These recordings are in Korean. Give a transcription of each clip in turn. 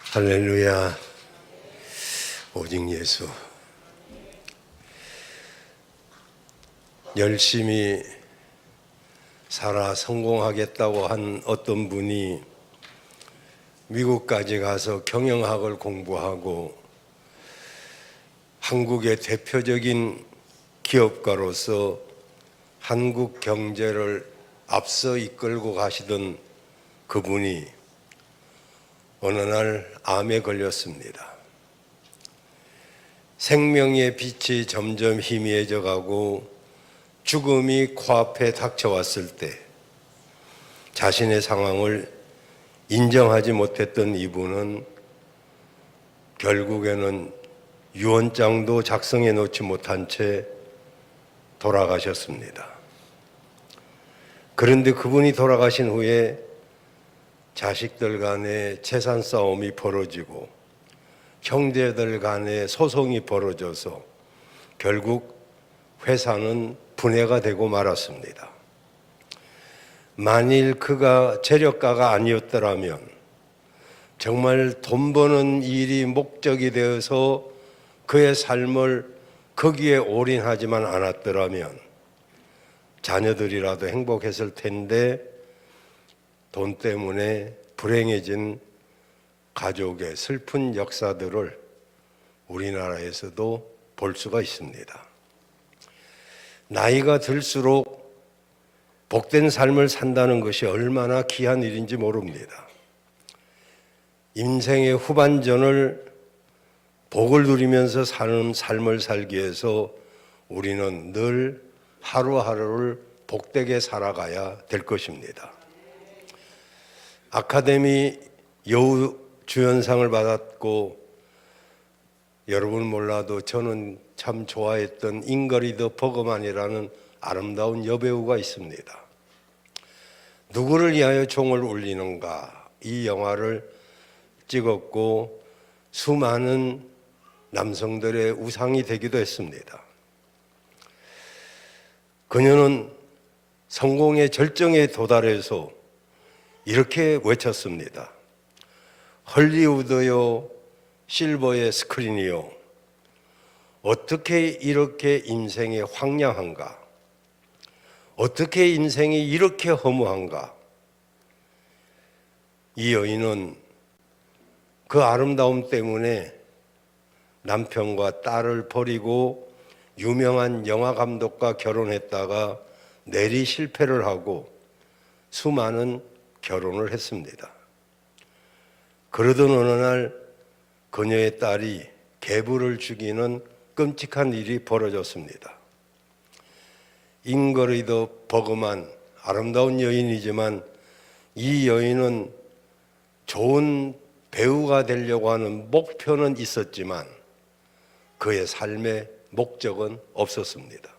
할렐루야. 오직 예수. 열심히 살아 성공하겠다고 한 어떤 분이 미국까지 가서 경영학을 공부하고 한국의 대표적인 기업가로서 한국 경제를 앞서 이끌고 가시던 그분이 어느 날 암에 걸렸습니다. 생명의 빛이 점점 희미해져 가고 죽음이 코앞에 닥쳐왔을 때 자신의 상황을 인정하지 못했던 이분은 결국에는 유언장도 작성해 놓지 못한 채 돌아가셨습니다. 그런데 그분이 돌아가신 후에 자식들 간의 재산 싸움이 벌어지고 형제들 간의 소송이 벌어져서 결국 회사는 분해가 되고 말았습니다. 만일 그가 재력가가 아니었더라면, 정말 돈 버는 일이 목적이 되어서 그의 삶을 거기에 올인하지만 않았더라면 자녀들이라도 행복했을 텐데 돈 때문에 불행해진 가족의 슬픈 역사들을 우리나라에서도 볼 수가 있습니다. 나이가 들수록 복된 삶을 산다는 것이 얼마나 귀한 일인지 모릅니다. 인생의 후반전을 복을 누리면서 사는 삶을 살기 위해서 우리는 늘 하루하루를 복되게 살아가야 될 것입니다. 아카데미 여우 주연상을 받았고, 여러분 몰라도 저는 참 좋아했던 잉거리드 버그만이라는 아름다운 여배우가 있습니다. 누구를 위하여 종을 울리는가, 이 영화를 찍었고 수많은 남성들의 우상이 되기도 했습니다. 그녀는 성공의 절정에 도달해서 이렇게 외쳤습니다. 헐리우드요, 실버의 스크린이요, 어떻게 이렇게 인생이 황량한가? 어떻게 인생이 이렇게 허무한가? 이 여인은 그 아름다움 때문에 남편과 딸을 버리고 유명한 영화 감독과 결혼했다가 내리 실패를 하고 수많은 결혼을 했습니다. 그러던 어느 날 그녀의 딸이 계부를 죽이는 끔찍한 일이 벌어졌습니다. 잉거리드 버그만, 아름다운 여인이지만 이 여인은 좋은 배우가 되려고 하는 목표는 있었지만 그의 삶의 목적은 없었습니다.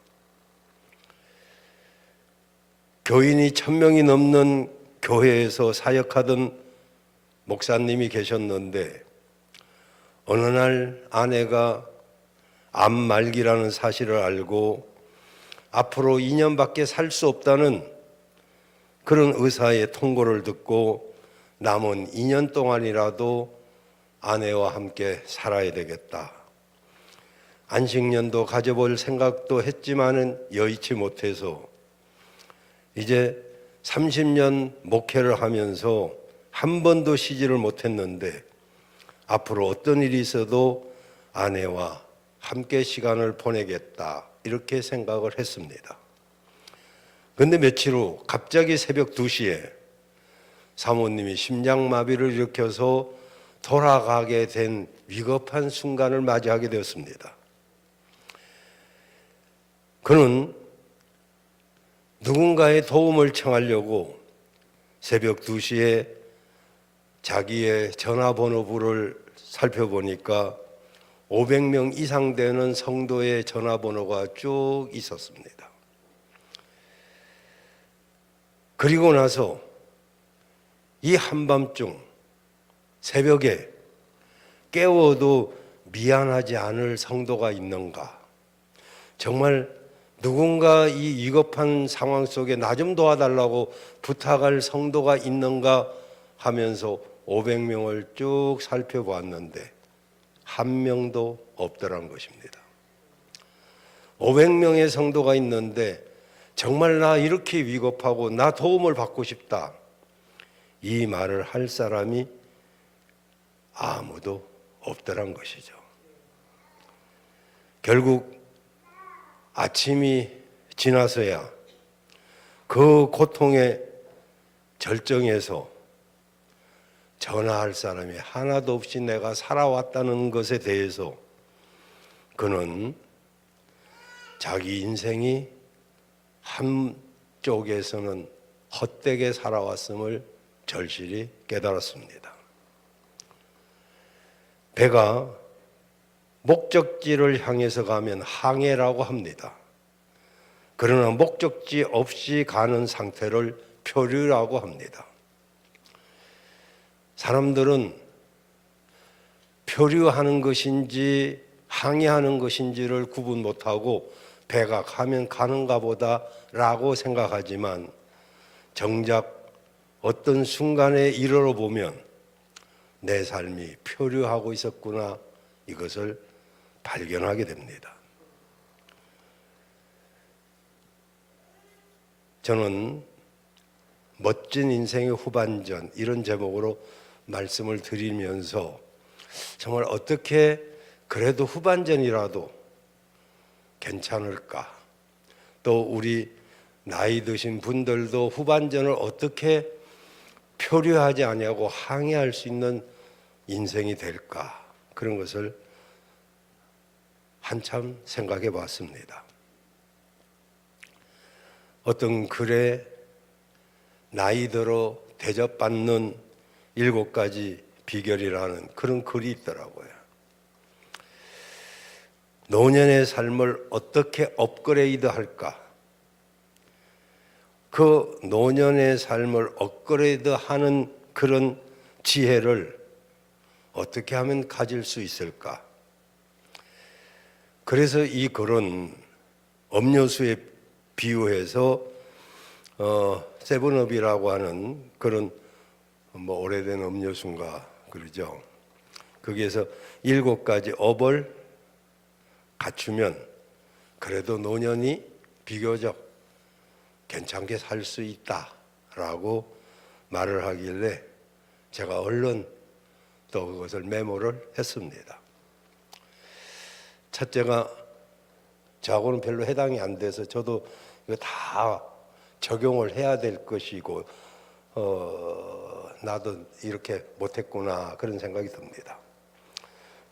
교인이 1000명이 넘는 교회에서 사역하던 목사님이 계셨는데 어느 날 아내가 암 말기라는 사실을 알고 앞으로 2년밖에 살 수 없다는 그런 의사의 통보를 듣고 남은 2년 동안이라도 아내와 함께 살아야 되겠다. 안식년도 가져볼 생각도 했지만은 여의치 못해서 이제 30년 목회를 하면서 한 번도 쉬지를 못했는데 앞으로 어떤 일이 있어도 아내와 함께 시간을 보내겠다, 이렇게 생각을 했습니다. 그런데 며칠 후 갑자기 새벽 2시에 사모님이 심장마비를 일으켜서 돌아가게 된 위급한 순간을 맞이하게 되었습니다. 그는 누군가의 도움을 청하려고 새벽 2시에 자기의 전화번호부를 살펴보니까 500명 이상 되는 성도의 전화번호가 쭉 있었습니다. 그리고 나서 이 한밤중 새벽에 깨워도 미안하지 않을 성도가 있는가? 정말 누군가 이 위급한 상황 속에 나 좀 도와달라고 부탁할 성도가 있는가 하면서 500명을 쭉 살펴보았는데 한 명도 없더란 것입니다. 500명의 성도가 있는데 정말 나 이렇게 위급하고 나 도움을 받고 싶다, 이 말을 할 사람이 아무도 없더란 것이죠. 결국 아침이 지나서야 그 고통의 절정에서 전화할 사람이 하나도 없이 내가 살아왔다는 것에 대해서 그는 자기 인생이 한쪽에서는 헛되게 살아왔음을 절실히 깨달았습니다. 배가 목적지를 향해서 가면 항해라고 합니다. 그러나 목적지 없이 가는 상태를 표류라고 합니다. 사람들은 표류하는 것인지 항해하는 것인지를 구분 못하고 배가 가면 가는가 보다라고 생각하지만 정작 어떤 순간에 이르러 보면 내 삶이 표류하고 있었구나, 이것을 발견하게 됩니다. 저는 멋진 인생의 후반전, 이런 제목으로 말씀을 드리면서 정말 어떻게 그래도 후반전이라도 괜찮을까, 또 우리 나이 드신 분들도 후반전을 어떻게 표류하지 아니하고 항해할 수 있는 인생이 될까, 그런 것을 한참 생각해 봤습니다. 어떤 글에 나이 들어 대접받는 7가지 비결이라는 그런 글이 있더라고요. 노년의 삶을 어떻게 업그레이드 할까? 그 노년의 삶을 업그레이드 하는 그런 지혜를 어떻게 하면 가질 수 있을까? 그래서 이 글은 음료수에 비유해서 세븐업이라고 하는 그런 오래된 음료수인가 그러죠. 거기에서 7가지 업을 갖추면 그래도 노년이 비교적 괜찮게 살 수 있다라고 말을 하길래 제가 얼른 또 그것을 메모를 했습니다. 첫째가 저하고는 별로 해당이 안 돼서 저도 이거 다 적용을 해야 될 것이고 나도 이렇게 못했구나, 그런 생각이 듭니다.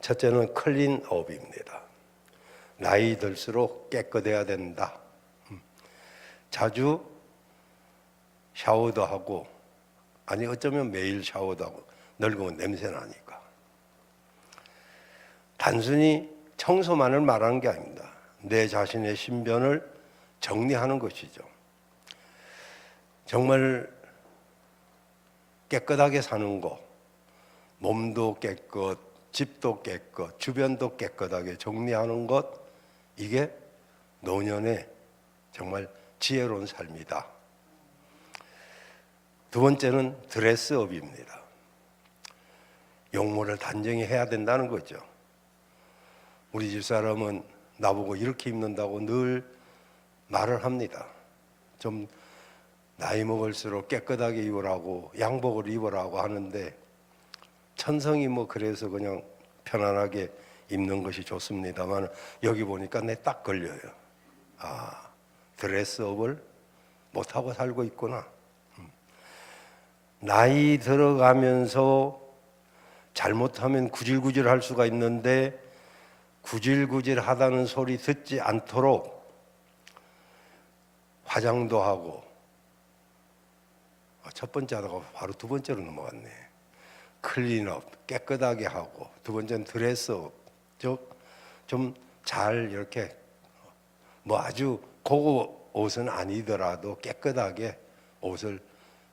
첫째는 클린업입니다. 나이 들수록 깨끗해야 된다. 자주 샤워도 하고, 아니 어쩌면 매일 샤워도 하고, 늙으면 냄새 나니까. 단순히 청소만을 말하는 게 아닙니다. 내 자신의 신변을 정리하는 것이죠. 정말 깨끗하게 사는 것, 몸도 깨끗, 집도 깨끗, 주변도 깨끗하게 정리하는 것, 이게 노년의 정말 지혜로운 삶이다. 두 번째는 드레스업입니다. 용모를 단정히 해야 된다는 거죠. 우리 집사람은 나보고 이렇게 입는다고 늘 말을 합니다. 좀 나이 먹을수록 깨끗하게 입으라고, 양복을 입으라고 하는데 천성이 그래서 그냥 편안하게 입는 것이 좋습니다만 여기 보니까 내 딱 걸려요. 아, 드레스업을 못하고 살고 있구나. 나이 들어가면서 잘못하면 구질구질 할 수가 있는데 구질구질 하다는 소리 듣지 않도록 화장도 하고, 첫 번째 하다가 바로 두 번째로 넘어갔네. 클린업, 깨끗하게 하고, 두 번째는 드레스업, 좀 잘 이렇게 아주 고급 옷은 아니더라도 깨끗하게 옷을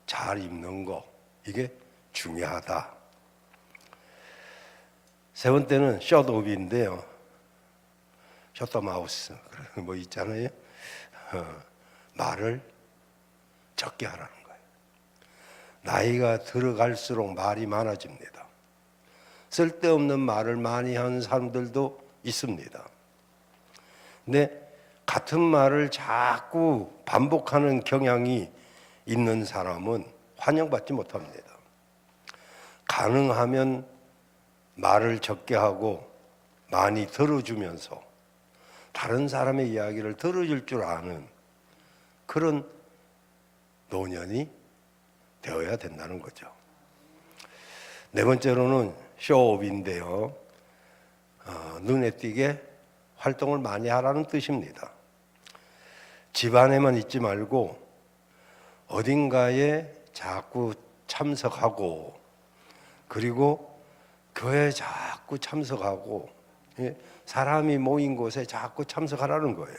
잘 입는 거, 이게 중요하다. 세 번째는 셧업인데요. 셔터마우스 나이가 들어갈수록 말이 많아집니다. 쓸데없는 말을 많이 하는 사람들도 있습니다. 근데 같은 말을 자꾸 반복하는 경향이 있는 사람은 환영받지 못합니다. 가능하면 말을 적게 하고 많이 들어주면서 다른 사람의 이야기를 들어줄 줄 아는 그런 노년이 되어야 된다는 거죠. 네 번째로는 쇼업인데요. 눈에 띄게 활동을 많이 하라는 뜻입니다. 집안에만 있지 말고 어딘가에 자꾸 참석하고, 그리고 교회에 자꾸 참석하고, 사람이 모인 곳에 자꾸 참석하라는 거예요.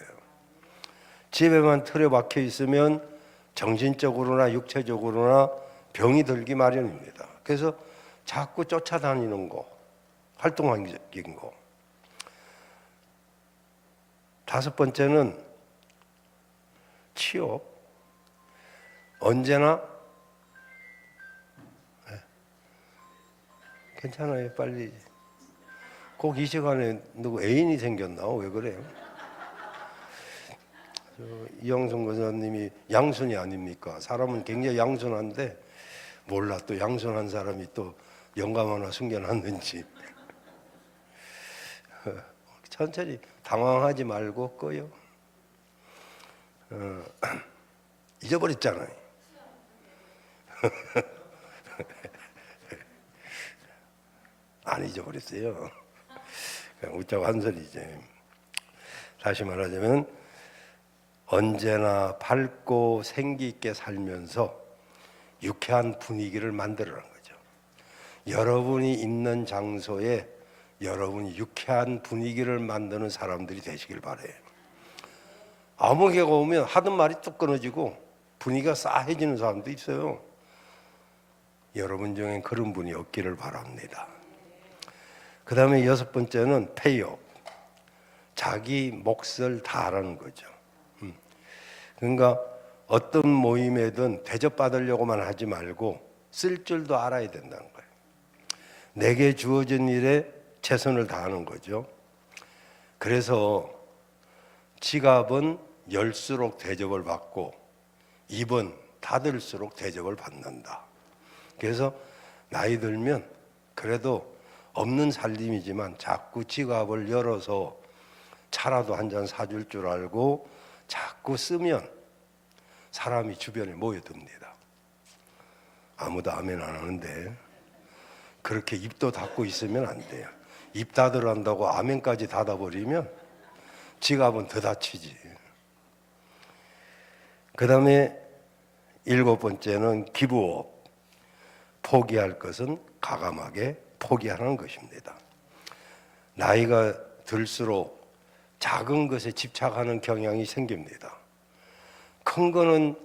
집에만 틀어박혀 있으면 정신적으로나 육체적으로나 병이 들기 마련입니다. 그래서 자꾸 쫓아다니는 거, 활동적인 거. 다섯 번째는 취업. 언제나 괜찮아요. 빨리. 꼭 이 시간에 누구 애인이 생겼나? 왜 그래요? 이영순 권사님이 양순이 아닙니까? 사람은 굉장히 양순한데 몰라 또 양순한 사람이 또 영감 하나 숨겨놨는지. 천천히 당황하지 말고 꺼요. 잊어버렸잖아요. 안 잊어버렸어요. 그냥 웃자고 한 소리지. 다시 말하자면 언제나 밝고 생기 있게 살면서 유쾌한 분위기를 만들어라는 거죠. 여러분이 있는 장소에 여러분이 유쾌한 분위기를 만드는 사람들이 되시길 바래요. 아무 개가 오면 하던 말이 뚝 끊어지고 분위기가 싸해지는 사람도 있어요. 여러분 중엔 그런 분이 없기를 바랍니다. 그 다음에 여섯 번째는 페이업. 자기 몫을 다하라는 거죠. 그러니까 어떤 모임에든 대접받으려고만 하지 말고 쓸 줄도 알아야 된다는 거예요. 내게 주어진 일에 최선을 다하는 거죠. 그래서 지갑은 열수록 대접을 받고 입은 닫을수록 대접을 받는다. 그래서 나이 들면 그래도 없는 살림이지만 자꾸 지갑을 열어서 차라도 한 잔 사줄 줄 알고 자꾸 쓰면 사람이 주변에 모여듭니다. 아무도 아멘 안 하는데 그렇게 입도 닫고 있으면 안 돼요. 입 닫으란다고 아멘까지 닫아버리면 지갑은 더 닫히지. 그 다음에 일곱 번째는 기브업. 포기할 것은 과감하게 포기하는 것입니다. 나이가 들수록 작은 것에 집착하는 경향이 생깁니다. 큰 거는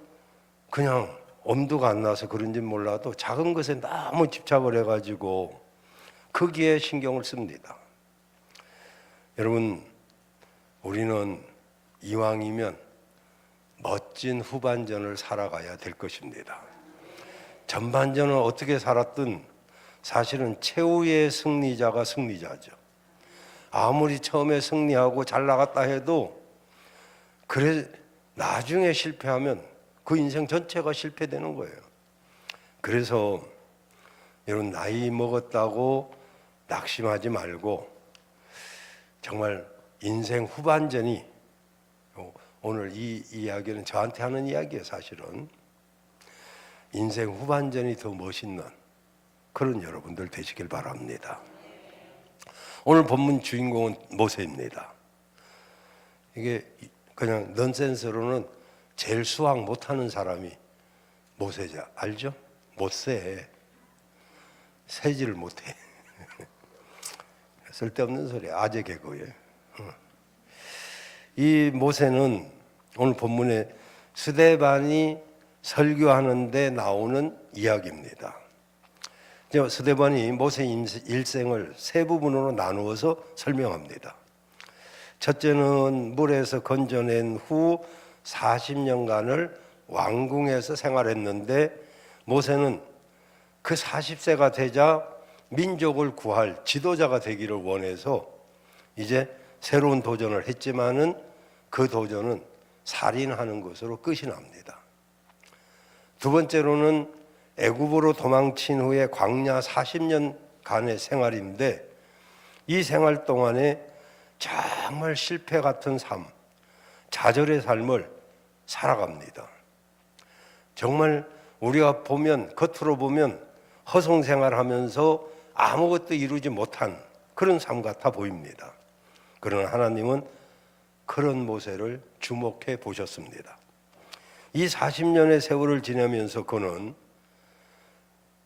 그냥 엄두가 안 나서 그런지 몰라도 작은 것에 너무 집착을 해가지고 거기에 신경을 씁니다. 여러분, 우리는 이왕이면 멋진 후반전을 살아가야 될 것입니다. 전반전은 어떻게 살았든 사실은 최후의 승리자가 승리자죠. 아무리 처음에 승리하고 잘 나갔다 해도 그래 나중에 실패하면 그 인생 전체가 실패되는 거예요. 그래서 여러분 나이 먹었다고 낙심하지 말고 정말 인생 후반전이, 오늘 이 이야기는 저한테 하는 이야기예요. 사실은 인생 후반전이 더 멋있는 그런 여러분들 되시길 바랍니다. 오늘 본문 주인공은 모세입니다. 이게 그냥 넌센스로는 제일 수학 못하는 사람이 모세죠. 알죠? 못 세. 세지를 못해. 쓸데없는 소리, 아재 개그예요. 이 모세는 오늘 본문에 스데반이 설교하는데 나오는 이야기입니다. 스데반이 모세 일생을 세 부분으로 나누어서 설명합니다. 첫째는 물에서 건져낸 후 40년간을 왕궁에서 생활했는데 모세는 그 40세가 되자 민족을 구할 지도자가 되기를 원해서 이제 새로운 도전을 했지만은 그 도전은 살인하는 것으로 끝이 납니다. 두 번째로는 애굽으로 도망친 후에 광야 40년간의 생활인데 이 생활 동안에 정말 실패 같은 삶, 좌절의 삶을 살아갑니다. 정말 우리가 보면, 겉으로 보면 허송생활하면서 아무것도 이루지 못한 그런 삶 같아 보입니다. 그러나 하나님은 그런 모세를 주목해 보셨습니다. 이 40년의 세월을 지내면서 그는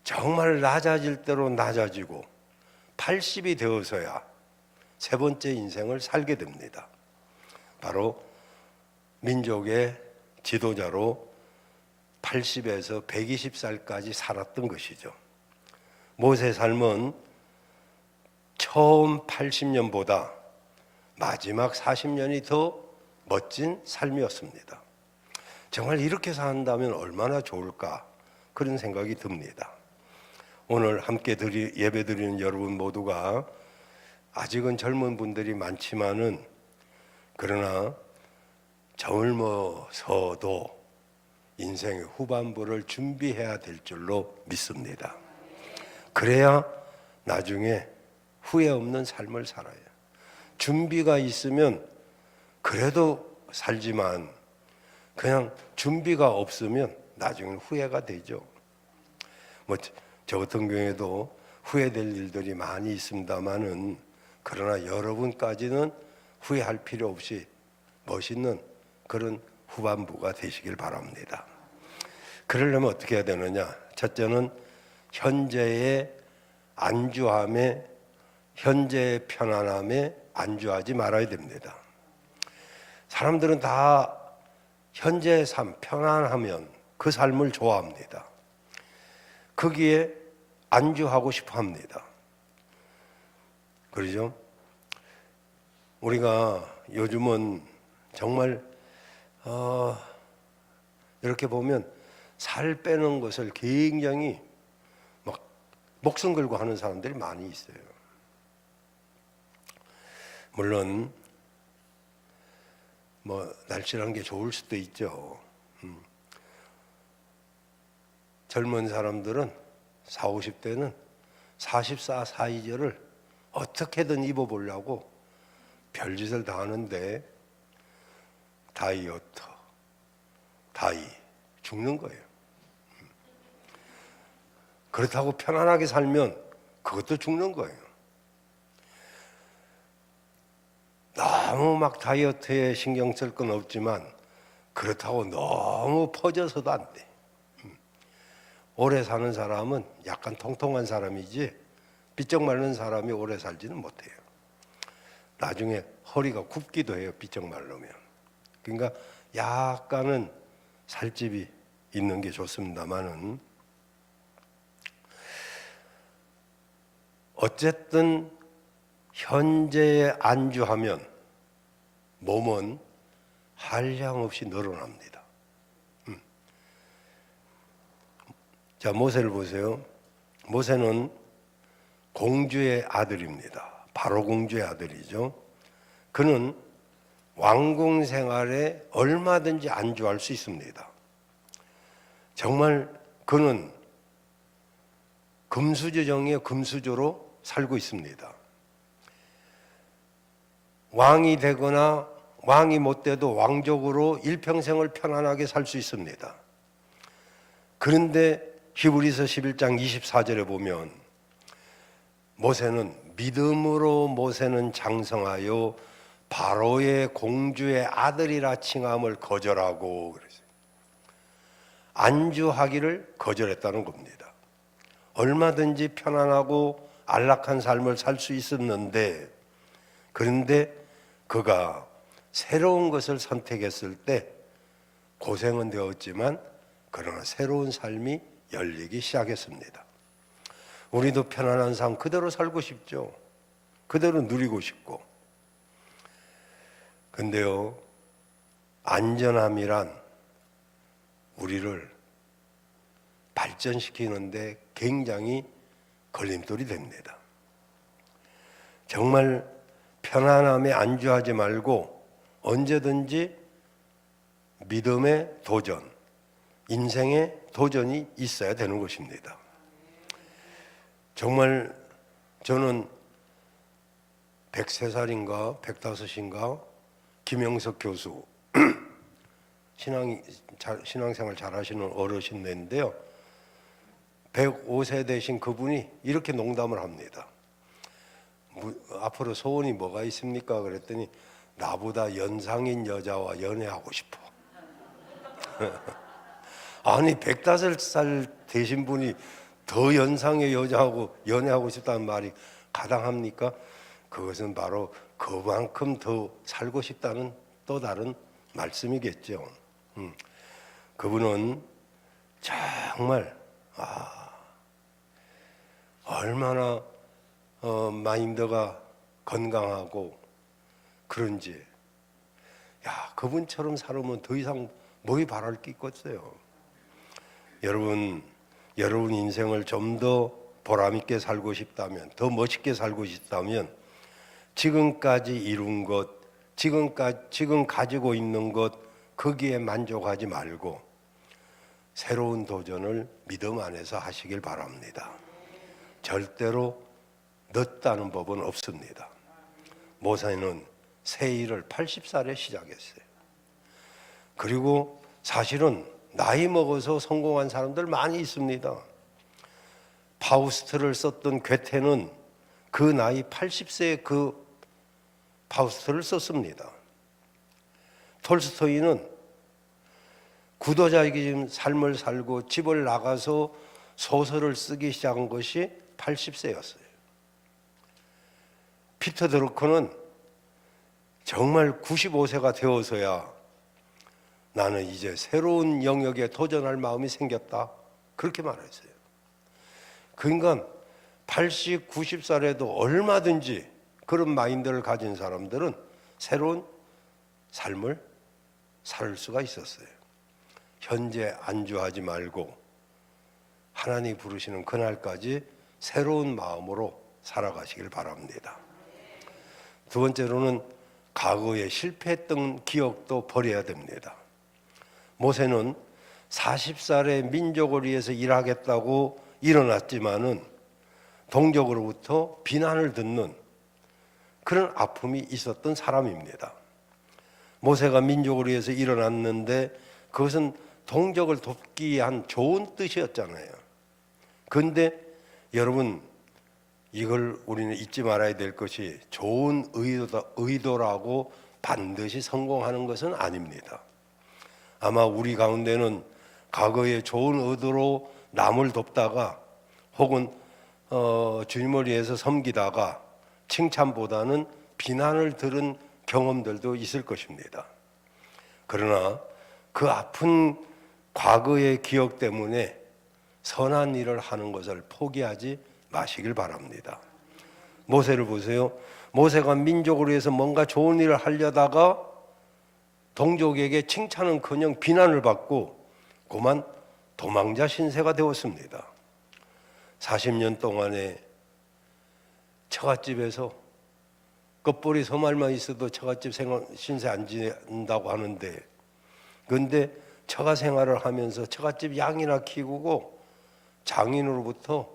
정말 낮아질 대로 낮아지고 80이 되어서야 세 번째 인생을 살게 됩니다. 바로 민족의 지도자로 80에서 120살까지 살았던 것이죠. 모세의 삶은 처음 80년보다 마지막 40년이 더 멋진 삶이었습니다. 정말 이렇게 산다면 얼마나 좋을까 그런 생각이 듭니다. 오늘 함께 예배드리는 여러분 모두가 아직은 젊은 분들이 많지만은 그러나 젊어서도 인생의 후반부를 준비해야 될 줄로 믿습니다. 그래야 나중에 후회 없는 삶을 살아요. 준비가 있으면 그래도 살지만 그냥 준비가 없으면 나중에 후회가 되죠. 저 같은 경우에도 후회될 일들이 많이 있습니다만은 그러나 여러분까지는 후회할 필요 없이 멋있는 그런 후반부가 되시길 바랍니다. 그러려면 어떻게 해야 되느냐? 첫째는 현재의 안주함에, 현재의 편안함에 안주하지 말아야 됩니다. 사람들은 다 현재의 삶, 편안하면 그 삶을 좋아합니다. 거기에 안주하고 싶어 합니다. 그러죠? 우리가 요즘은 정말 이렇게 보면 살 빼는 것을 굉장히 막 목숨 걸고 하는 사람들이 많이 있어요. 물론 날씬한 게 좋을 수도 있죠. 젊은 사람들은 40, 50대는 44, 42절을 어떻게든 입어보려고 별짓을 다 하는데 다이어트, 죽는 거예요. 그렇다고 편안하게 살면 그것도 죽는 거예요. 너무 막 다이어트에 신경 쓸 건 없지만 그렇다고 너무 퍼져서도 안 돼. 오래 사는 사람은 약간 통통한 사람이지 삐쩍 마른 사람이 오래 살지는 못해요. 나중에 허리가 굽기도 해요. 삐쩍 마르면. 그러니까 약간은 살집이 있는 게 좋습니다만은 어쨌든 현재에 안주하면 몸은 한량없이 늘어납니다. 자, 모세를 보세요. 모세는 공주의 아들입니다. 바로 공주의 아들이죠. 그는 왕궁 생활에 얼마든지 안주할 수 있습니다. 정말 그는 금수저 중에 금수저로 살고 있습니다. 왕이 되거나 왕이 못 돼도 왕족으로 일평생을 편안하게 살 수 있습니다. 그런데 히브리서 11장 24절에 보면 믿음으로 모세는 장성하여 바로의 공주의 아들이라 칭함을 거절하고 그랬어요. 안주하기를 거절했다는 겁니다. 얼마든지 편안하고 안락한 삶을 살 수 있었는데 그런데 그가 새로운 것을 선택했을 때 고생은 되었지만 그러나 새로운 삶이 열리기 시작했습니다. 우리도 편안한 삶 그대로 살고 싶죠. 그대로 누리고 싶고. 근데요, 안전함이란 우리를 발전시키는데 굉장히 걸림돌이 됩니다. 정말 편안함에 안주하지 말고 언제든지 믿음의 도전, 인생의 도전이 있어야 되는 것입니다. 정말 저는 103살인가 105인가 김영석 교수 신앙생활 잘하시는 어르신인데요. 105세 되신 그분이 이렇게 농담을 합니다. 앞으로 소원이 뭐가 있습니까? 그랬더니 나보다 연상인 여자와 연애하고 싶어. 아니 105살 되신 분이 더 연상의 여자하고 연애하고 싶다는 말이 가당합니까? 그것은 바로 그만큼 더 살고 싶다는 또 다른 말씀이겠죠. 그분은 정말 얼마나 마인드가 건강하고 그런지 그분처럼 살으면 더 이상 뭐이 바랄 게 있겠어요. 여러분 인생을 좀 더 보람 있게 살고 싶다면, 더 멋있게 살고 싶다면 지금까지 이룬 것, 지금 가지고 있는 것 거기에 만족하지 말고 새로운 도전을 믿음 안에서 하시길 바랍니다. 절대로 늦다는 법은 없습니다. 모세는 새 일을 80살에 시작했어요. 그리고 사실은 나이 먹어서 성공한 사람들 많이 있습니다. 파우스트를 썼던 괴테는 그 나이 80세에 그 파우스트를 썼습니다. 톨스토이는 구도자적인 삶을 살고 집을 나가서 소설을 쓰기 시작한 것이 80세였어요. 피터 드루커는 정말 95세가 되어서야 나는 이제 새로운 영역에 도전할 마음이 생겼다, 그렇게 말했어요. 그러니까 80, 90살에도 얼마든지 그런 마인드를 가진 사람들은 새로운 삶을 살 수가 있었어요. 현재 안주하지 말고 하나님이 부르시는 그날까지 새로운 마음으로 살아가시길 바랍니다. 두 번째로는 과거에 실패했던 기억도 버려야 됩니다. 모세는 40살에 민족을 위해서 일하겠다고 일어났지만은 동족으로부터 비난을 듣는 그런 아픔이 있었던 사람입니다. 모세가 민족을 위해서 일어났는데 그것은 동족을 돕기 위한 좋은 뜻이었잖아요. 그런데 여러분, 이걸 우리는 잊지 말아야 될 것이 좋은 의도라고 반드시 성공하는 것은 아닙니다. 아마 우리 가운데는 과거에 좋은 의도로 남을 돕다가 혹은 주님을 위해서 섬기다가 칭찬보다는 비난을 들은 경험들도 있을 것입니다. 그러나 그 아픈 과거의 기억 때문에 선한 일을 하는 것을 포기하지 마시길 바랍니다. 모세를 보세요. 모세가 민족을 위해서 뭔가 좋은 일을 하려다가 동족에게 칭찬은커녕 비난을 받고 그만 도망자 신세가 되었습니다. 40년 동안에 처갓집에서 겉벌이 소말만 있어도 처갓집 신세 안 지낸다고 하는데, 그런데 처가 생활을 하면서 처갓집 양이나 키우고 장인으로부터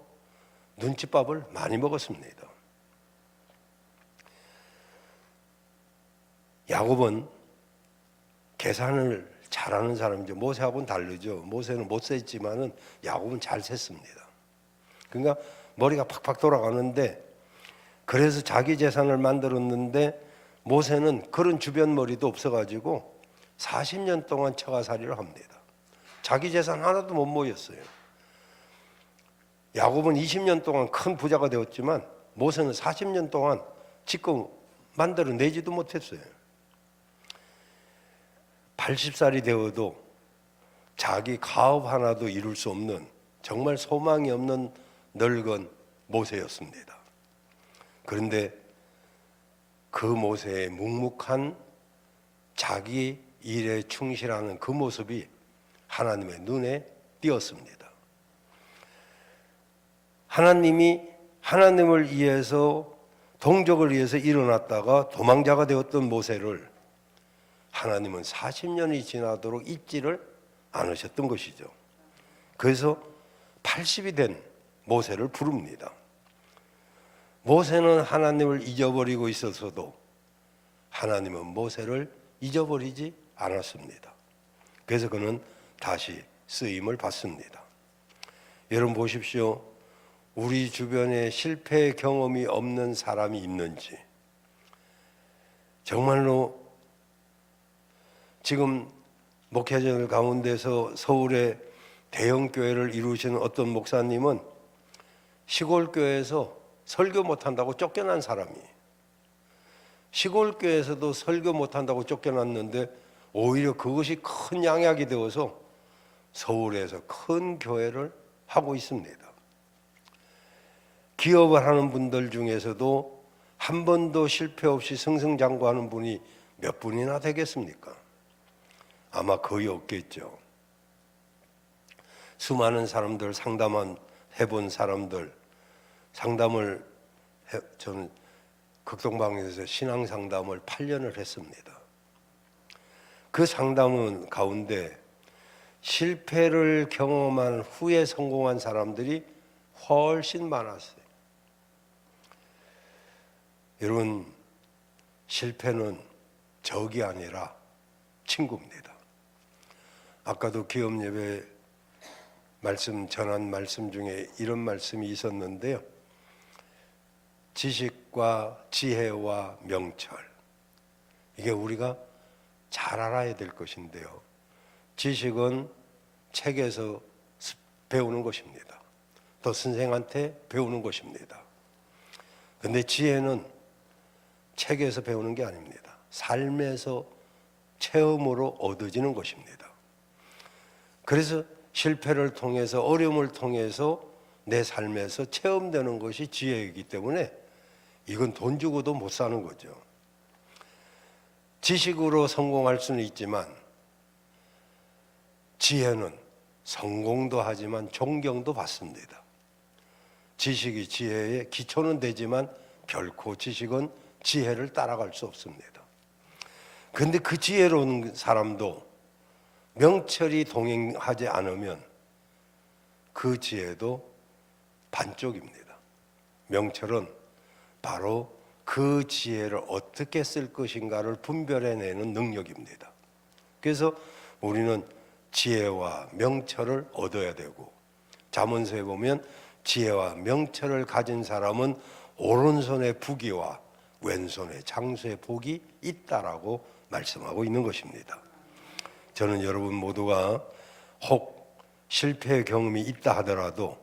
눈칫밥을 많이 먹었습니다. 야곱은 계산을 잘하는 사람이죠. 모세하고는 다르죠. 모세는 못 셌지만은 야곱은 잘 셌습니다. 그러니까 머리가 팍팍 돌아가는데, 그래서 자기 재산을 만들었는데 모세는 그런 주변 머리도 없어가지고 40년 동안 처가살이를 합니다. 자기 재산 하나도 못 모였어요. 야곱은 20년 동안 큰 부자가 되었지만 모세는 40년 동안 지금 만들어내지도 못했어요. 80살이 되어도 자기 가업 하나도 이룰 수 없는 정말 소망이 없는 늙은 모세였습니다. 그런데 그 모세의 묵묵한 자기 일에 충실하는 그 모습이 하나님의 눈에 띄었습니다. 하나님이 하나님을 위해서 동족을 위해서 일어났다가 도망자가 되었던 모세를 하나님은 40년이 지나도록 잊지를 않으셨던 것이죠. 그래서 80이 된 모세를 부릅니다. 모세는 하나님을 잊어버리고 있었어도 하나님은 모세를 잊어버리지 않았습니다. 그래서 그는 다시 쓰임을 받습니다. 여러분 보십시오. 우리 주변에 실패 경험이 없는 사람이 있는지, 정말로 지금 목회자들 가운데서 서울에 대형 교회를 이루시는 어떤 목사님은 시골 교회에서 설교 못한다고 쫓겨난 사람이에요. 시골 교회에서도 설교 못한다고 쫓겨났는데 오히려 그것이 큰 양약이 되어서 서울에서 큰 교회를 하고 있습니다. 기업을 하는 분들 중에서도 한 번도 실패 없이 승승장구하는 분이 몇 분이나 되겠습니까? 아마 거의 없겠죠. 수많은 사람들 해본 사람들 상담을 저는 극동방에서 신앙 상담을 8년을 했습니다. 그 상담은 가운데 실패를 경험한 후에 성공한 사람들이 훨씬 많았어요. 여러분, 실패는 적이 아니라 친구입니다. 아까도 기업 예배 전한 말씀 중에 이런 말씀이 있었는데요. 지식과 지혜와 명철, 이게 우리가 잘 알아야 될 것인데요. 지식은 책에서 배우는 것입니다. 또 선생한테 배우는 것입니다. 그런데 지혜는 책에서 배우는 게 아닙니다. 삶에서 체험으로 얻어지는 것입니다. 그래서 실패를 통해서, 어려움을 통해서 내 삶에서 체험되는 것이 지혜이기 때문에 이건 돈 주고도 못 사는 거죠. 지식으로 성공할 수는 있지만 지혜는 성공도 하지만 존경도 받습니다. 지식이 지혜의 기초는 되지만 결코 지식은 지혜를 따라갈 수 없습니다. 그런데 그 지혜로운 사람도 명철이 동행하지 않으면 그 지혜도 반쪽입니다. 명철은 바로 그 지혜를 어떻게 쓸 것인가를 분별해내는 능력입니다. 그래서 우리는 지혜와 명철을 얻어야 되고, 잠언서에 보면 지혜와 명철을 가진 사람은 오른손에 부귀와 왼손에 장수의 복이 있다라고 말씀하고 있는 것입니다. 저는 여러분 모두가 혹 실패의 경험이 있다 하더라도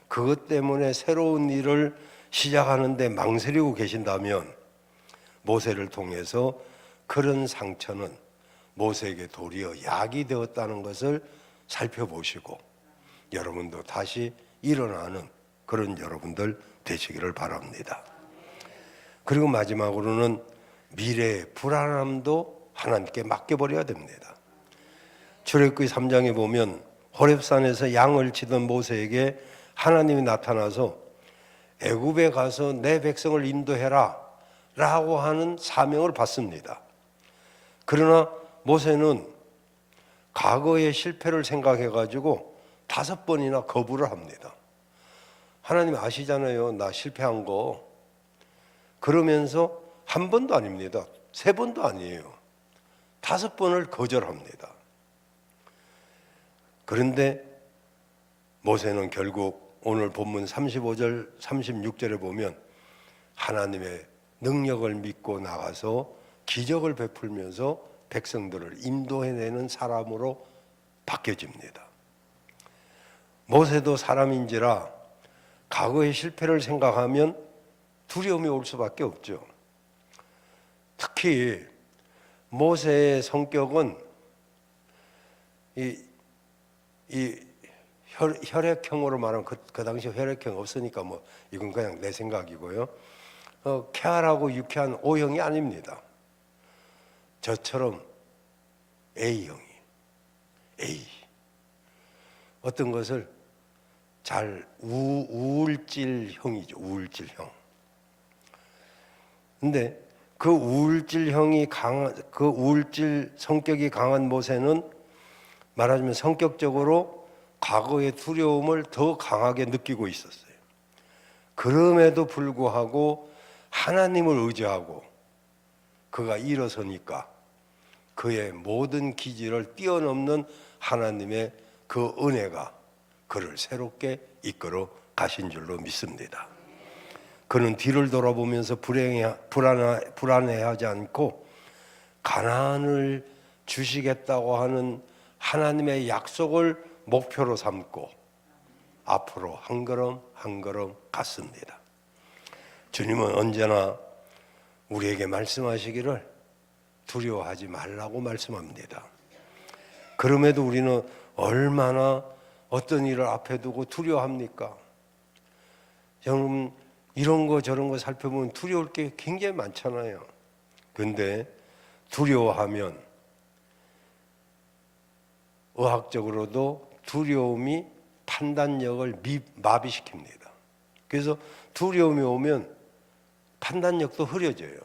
그것 때문에 새로운 일을 시작하는데 망설이고 계신다면 모세를 통해서 그런 상처는 모세에게 도리어 약이 되었다는 것을 살펴보시고 여러분도 다시 일어나는 그런 여러분들 되시기를 바랍니다. 그리고 마지막으로는 미래의 불안함도 하나님께 맡겨버려야 됩니다. 출애굽기 3장에 보면 호렙산에서 양을 치던 모세에게 하나님이 나타나서 애굽에 가서 내 백성을 인도해라 라고 하는 사명을 받습니다. 그러나 모세는 과거의 실패를 생각해가지고 5번이나 거부를 합니다. 하나님 아시잖아요, 나 실패한 거. 그러면서 한 번도 아닙니다. 3번도 아니에요. 5번을 거절합니다. 그런데 모세는 결국 오늘 본문 35절, 36절에 보면 하나님의 능력을 믿고 나가서 기적을 베풀면서 백성들을 인도해내는 사람으로 바뀌어집니다. 모세도 사람인지라 과거의 실패를 생각하면 두려움이 올 수밖에 없죠. 특히 모세의 성격은 혈액형으로 말하면 그 당시 혈액형 없으니까 뭐 이건 그냥 내 생각이고요. 쾌활하고 유쾌한 O형이 아닙니다. 저처럼 A형이. 어떤 것을 잘 우울질형이죠. 우울질형. 근데 그 우울질형이 그 우울질 성격이 강한 모세는 말하자면 성격적으로 과거의 두려움을 더 강하게 느끼고 있었어요. 그럼에도 불구하고 하나님을 의지하고 그가 일어서니까 그의 모든 기질을 뛰어넘는 하나님의 그 은혜가 그를 새롭게 이끌어 가신 줄로 믿습니다. 그는 뒤를 돌아보면서 불안해하지 않고 가나안을 주시겠다고 하는 하나님의 약속을 목표로 삼고 앞으로 한 걸음 한 걸음 갔습니다. 주님은 언제나 우리에게 말씀하시기를 두려워하지 말라고 말씀합니다. 그럼에도 우리는 얼마나 어떤 일을 앞에 두고 두려워합니까? 여러분, 이런 거 저런 거 살펴보면 두려울 게 굉장히 많잖아요. 그런데 두려워하면 의학적으로도 두려움이 판단력을 마비시킵니다. 그래서 두려움이 오면 판단력도 흐려져요.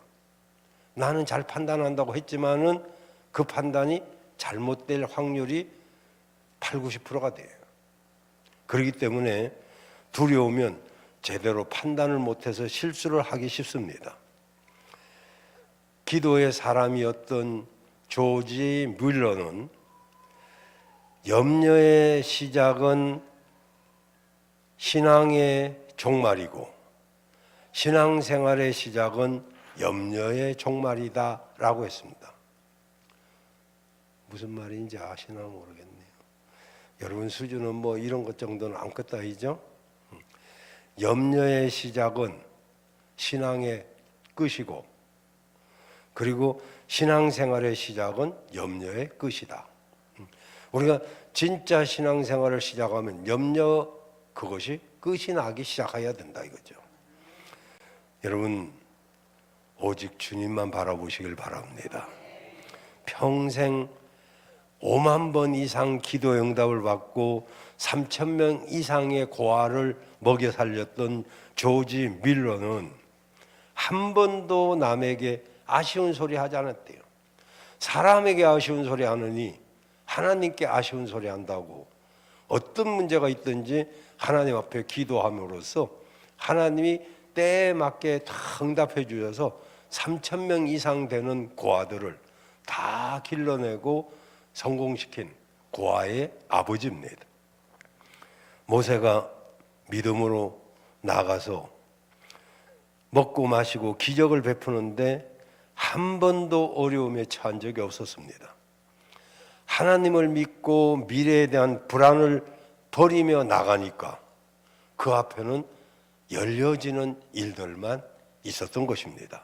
나는 잘 판단한다고 했지만은 그 판단이 잘못될 확률이 8, 90%가 돼요. 그렇기 때문에 두려우면 제대로 판단을 못해서 실수를 하기 쉽습니다. 기도의 사람이었던 조지 뮬러는 염려의 시작은 신앙의 종말이고 신앙생활의 시작은 염려의 종말이다 라고 했습니다. 무슨 말인지 아시나 모르겠네요. 여러분 수준은 뭐 이런 것 정도는 아무것도 아니죠. 염려의 시작은 신앙의 끝이고 그리고 신앙생활의 시작은 염려의 끝이다. 우리가 진짜 신앙생활을 시작하면 염려 그것이 끝이 나기 시작해야 된다 이거죠. 여러분 오직 주님만 바라보시길 바랍니다. 평생 5만 번 이상 기도 응답을 받고 3,000명 이상의 고아를 먹여 살렸던 조지 밀러는 한 번도 남에게 아쉬운 소리 하지 않았대요. 사람에게 아쉬운 소리 하느니 하나님께 아쉬운 소리 한다고 어떤 문제가 있든지 하나님 앞에 기도함으로써 하나님이 때에 맞게 다 응답해 주셔서 3,000명 이상 되는 고아들을 다 길러내고 성공시킨 고아의 아버지입니다. 모세가 믿음으로 나가서 먹고 마시고 기적을 베푸는데 한 번도 어려움에 처한 적이 없었습니다. 하나님을 믿고 미래에 대한 불안을 버리며 나가니까 그 앞에는 열려지는 일들만 있었던 것입니다.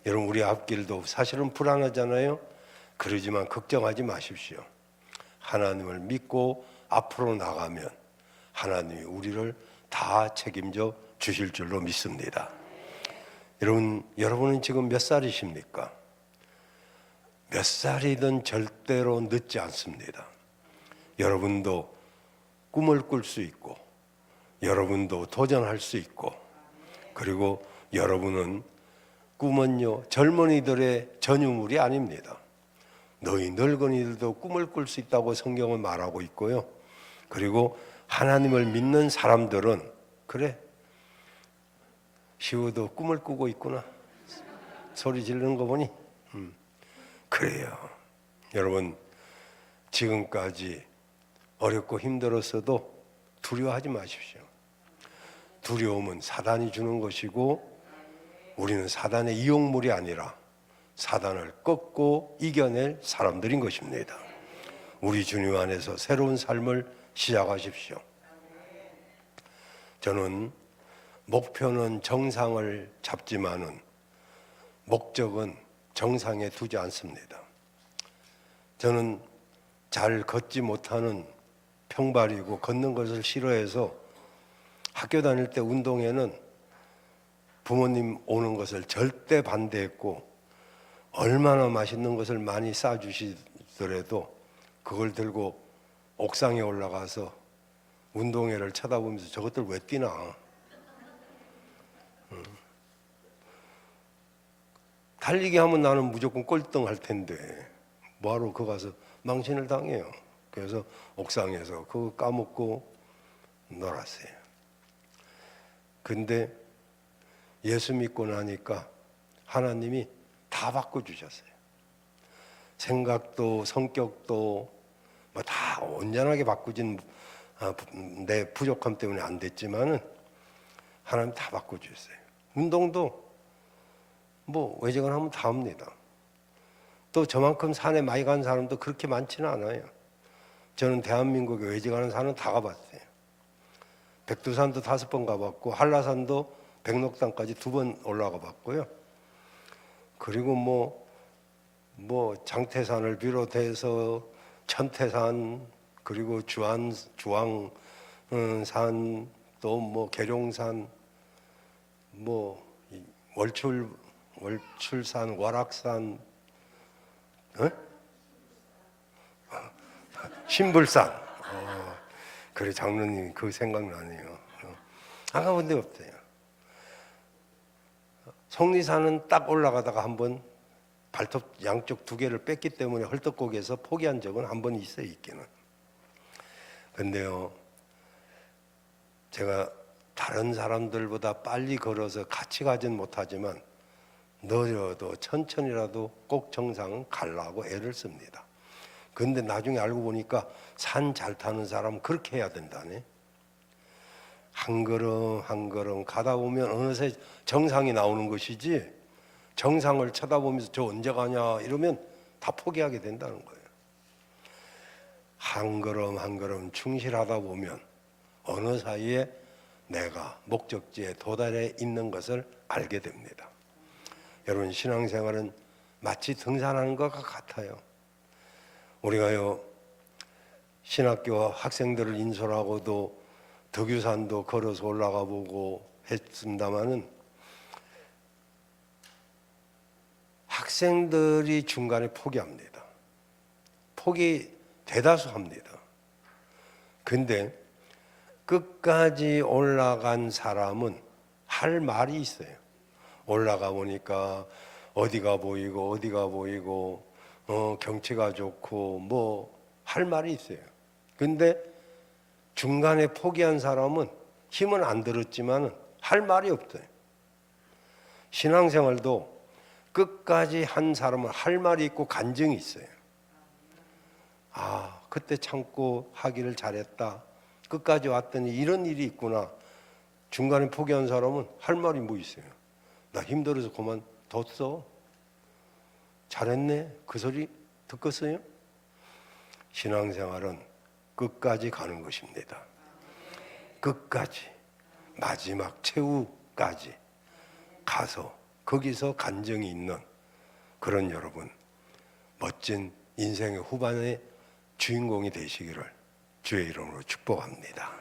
여러분 우리 앞길도 사실은 불안하잖아요. 그러지만 걱정하지 마십시오. 하나님을 믿고 앞으로 나가면 하나님이 우리를 다 책임져 주실 줄로 믿습니다. 여러분은 지금 몇 살이십니까? 몇 살이든 절대로 늦지 않습니다. 여러분도 꿈을 꿀 수 있고 여러분도 도전할 수 있고 그리고 여러분은 꿈은요 젊은이들의 전유물이 아닙니다. 너희 늙은이들도 꿈을 꿀 수 있다고 성경은 말하고 있고요. 그리고 하나님을 믿는 사람들은 그래 시우도 꿈을 꾸고 있구나 소리 지르는 거 보니 그래요. 여러분 지금까지 어렵고 힘들었어도 두려워하지 마십시오. 두려움은 사단이 주는 것이고 우리는 사단의 이용물이 아니라 사단을 꺾고 이겨낼 사람들인 것입니다. 우리 주님 안에서 새로운 삶을 시작하십시오. 저는 목표는 정상을 잡지만은 목적은 정상에 두지 않습니다. 저는 잘 걷지 못하는 평발이고 걷는 것을 싫어해서 학교 다닐 때 운동회는 부모님 오는 것을 절대 반대했고 얼마나 맛있는 것을 많이 싸주시더라도 그걸 들고 옥상에 올라가서 운동회를 쳐다보면서 저것들 왜 뛰나? 달리기 하면 나는 무조건 꼴등 할 텐데 뭐하러 거 가서 망신을 당해요. 그래서 옥상에서 그거 까먹고 놀았어요. 근데 예수 믿고 나니까 하나님이 다 바꿔주셨어요. 생각도 성격도 뭐 다 온전하게 바꾸진 내 부족함 때문에 안 됐지만은 하나님 다 바꿔주셨어요. 운동도 뭐 외적을 하면 다 합니다. 또 저만큼 산에 많이 간 사람도 그렇게 많지는 않아요. 저는 대한민국에 외적하는 산은 다 가봤어요. 백두산도 5번 가봤고 한라산도 백록당까지 2번 올라가 봤고요. 그리고 뭐 장태산을 비롯해서 천태산 그리고 주황산 또 뭐 계룡산 뭐 월출산 월악산 신불산 그래 장로님 그 생각나네요. 안 가본 데 없어요. 속리산은 딱 올라가다가 한번 발톱 양쪽 2개를 뺐기 때문에 헐떡거기에서 포기한 적은 한 번 있어요. 있기는. 근데요 제가 다른 사람들보다 빨리 걸어서 같이 가진 못하지만 느려도 천천히라도 꼭 정상 가려고 애를 씁니다. 근데 나중에 알고 보니까 산 잘 타는 사람은 그렇게 해야 된다네. 한 걸음 한 걸음 가다 보면 어느새 정상이 나오는 것이지 정상을 쳐다보면서 저 언제 가냐 이러면 다 포기하게 된다는 거예요. 한 걸음 한 걸음 충실하다 보면 어느 사이에 내가 목적지에 도달해 있는 것을 알게 됩니다. 여러분 신앙생활은 마치 등산하는 것과 같아요. 우리가요 신학교 학생들을 인솔하고도 덕유산도 걸어서 올라가 보고 했습니다마는 학생들이 중간에 포기합니다. 포기 대다수 합니다. 근데 끝까지 올라간 사람은 할 말이 있어요. 올라가 보니까 어디가 보이고 경치가 좋고 뭐 할 말이 있어요. 근데 중간에 포기한 사람은 힘은 안 들었지만 할 말이 없어요. 신앙생활도 끝까지 한 사람은 할 말이 있고 간증이 있어요. 아, 그때 참고 하기를 잘했다. 끝까지 왔더니 이런 일이 있구나. 중간에 포기한 사람은 할 말이 뭐 있어요? 나 힘들어서 그만뒀어. 잘했네. 그 소리 듣겠어요? 신앙생활은 끝까지 가는 것입니다. 끝까지 마지막 최후까지 가서 거기서 간증이 있는 그런 여러분 멋진 인생의 후반의 주인공이 되시기를 주의 이름으로 축복합니다.